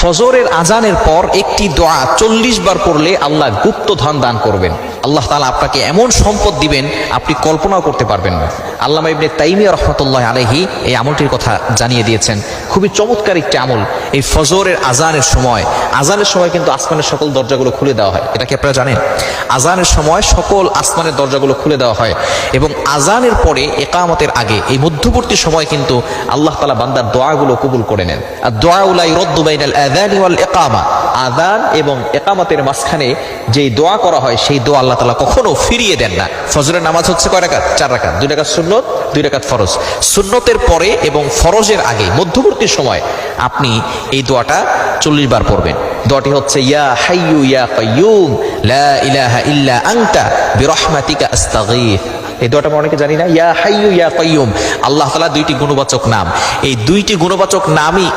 ফজরের আজানের পর একটি দোয়া 40 বার পড়লে আল্লাহ গুপ্ত ধন দান করবেন। আল্লাহ তাআলা আপনাকে এমন সম্পদ দিবেন আপনি কল্পনাও করতে পারবেন না। আল্লামা ইবনে তাইমিয়া রাহমাতুল্লাহ আলাইহি এই আমলটির কথা জানিয়ে দিয়েছেন। খুবই চমৎকার একটি আমল। এই ফজরের আজানের সময় কিন্তু আসমানের সকল দরজাগুলো খুলে দেওয়া হয়। এটা কি আপনারা জানেন? আজানের সময় সকল আসমানের দরজাগুলো খুলে দেওয়া হয় এবং আজানের পরে ইকামতের আগে এই মধ্যবর্তী সময় কিন্তু আল্লাহ তাআলা বান্দার দোয়াগুলো কবুল করে নেন। আর দোয়া লা ইরাদ্দু বাইনাল আযানি ওয়াল ইকামা, আযান এবং ইকামতের মাঝখানে যেই দোয়া করা হয় সেই দোয়া আল্লাহ তাআলা কখনো ফিরিয়ে দেন না। ফজরের নামাজ হচ্ছে কয় রাকাত? 4 রাকাত, 2 রাকাত সুন্নত, 2 রাকাত ফরজ। সুন্নতের পরে এবং ফরজের আগে মধ্যবর্তী সময় আপনি এই দোয়াটা 40 বার পড়বেন। দোয়াটি হচ্ছে ইয়া হাইয়ু ইয়া কাইয়ুম লা ইলাহা ইল্লা আনতা বিরহমাতিকা আস্তাগীথ। এই দোয়াটা আমরা অনেকে জানি না। ইয়া হাইয়ু ইয়া কাইয়ুম, আল্লাহ তাআলা দুইটি গুণবাচক নাম। এই দুইটি গুণবাচক নামই